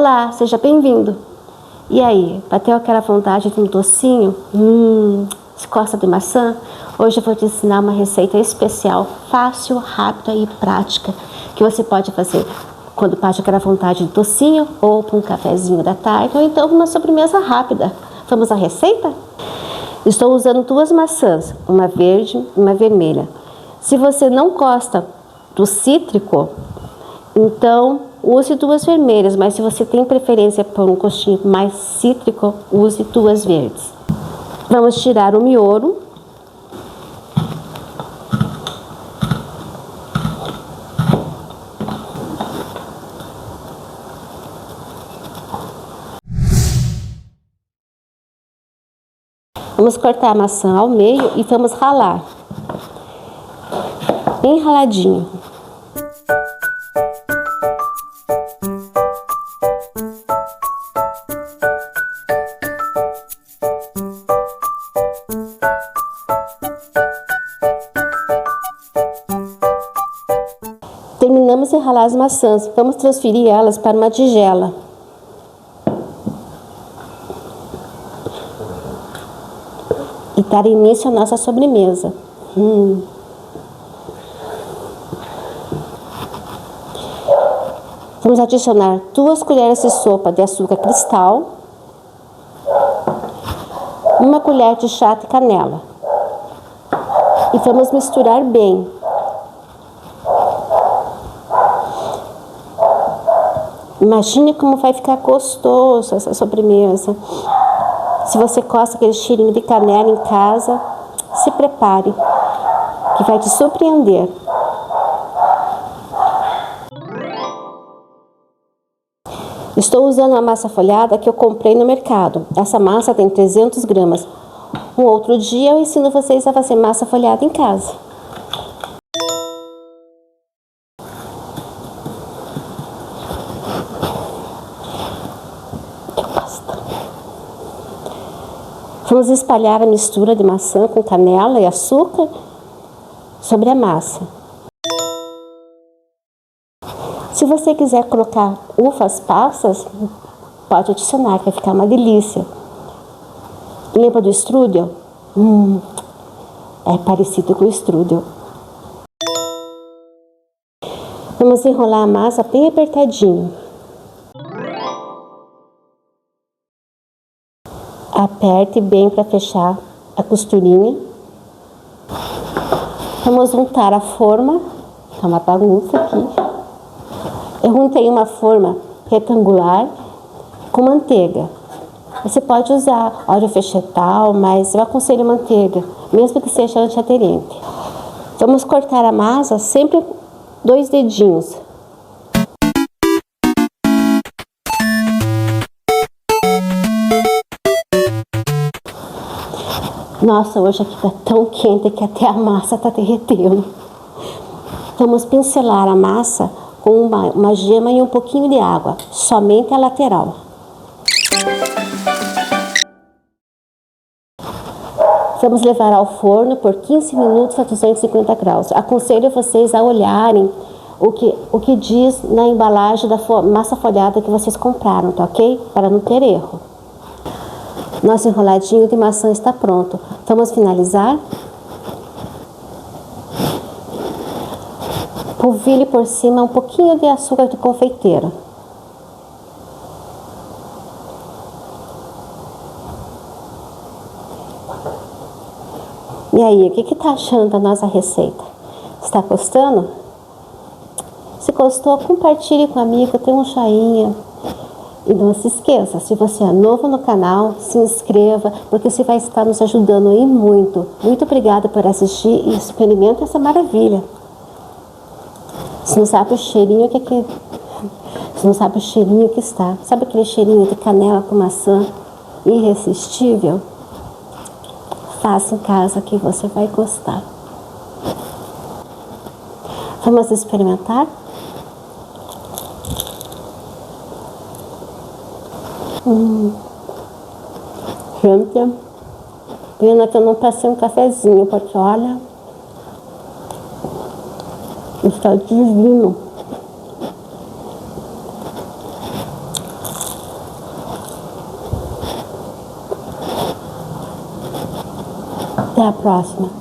Olá, seja bem-vindo. E aí, bateu aquela vontade de um docinho? Você gosta de maçã? Hoje eu vou te ensinar uma receita especial, fácil, rápida e prática, que você pode fazer quando bate aquela vontade de docinho, ou para um cafezinho da tarde, ou então uma sobremesa rápida. Vamos à receita? Estou usando 2 maçãs, uma verde e uma vermelha. Se você não gosta do cítrico, então use 2 vermelhas, mas se você tem preferência por um gostinho mais cítrico, use 2 verdes. Vamos tirar o miolo. Vamos cortar a maçã ao meio e vamos ralar, bem raladinho. Terminamos de ralar as maçãs, vamos transferir elas para uma tigela. E dar início à nossa sobremesa. Vamos adicionar 2 colheres de sopa de açúcar cristal, 1 colher de chá de canela. E vamos misturar bem. Imagine como vai ficar gostoso essa sobremesa. Se você gosta daquele cheirinho de canela em casa, se prepare, que vai te surpreender. Estou usando a massa folhada que eu comprei no mercado. Essa massa tem 300 gramas. Um outro dia eu ensino vocês a fazer massa folhada em casa. Vamos espalhar a mistura de maçã com canela e açúcar sobre a massa. Se você quiser colocar uvas passas, pode adicionar, que vai ficar uma delícia. Lembra do strudel? É parecido com o strudel. Vamos enrolar a massa bem apertadinho. Aperte bem para fechar a costurinha. Vamos untar a forma. Tá uma bagunça aqui. Eu untei uma forma retangular com manteiga. Você pode usar óleo vegetal, mas eu aconselho manteiga, mesmo que seja antiaderente. Vamos cortar a massa sempre 2 dedinhos. Nossa, hoje aqui tá tão quente que até a massa tá derretendo. Vamos pincelar a massa com uma gema e um pouquinho de água, somente a lateral. Vamos levar ao forno por 15 minutos a 250 graus. Aconselho vocês a olharem o que diz na embalagem da massa folhada que vocês compraram, tá ok? Para não ter erro. Nosso enroladinho de maçã está pronto. Vamos finalizar. Polvilhe por cima um pouquinho de açúcar de confeiteiro. E aí, o que tá achando da nossa receita? Está gostando? Se gostou, compartilhe com um amigo, dê um joinha. E não se esqueça, se você é novo no canal, se inscreva, porque você vai estar nos ajudando aí muito. Muito obrigada por assistir e experimenta essa maravilha. Você não sabe o cheirinho Você não sabe o cheirinho que está. Sabe aquele cheirinho de canela com maçã irresistível? Faça em casa que você vai gostar. Vamos experimentar? Gente, pena que eu não passei um cafezinho, porque olha, está divino. Até a próxima.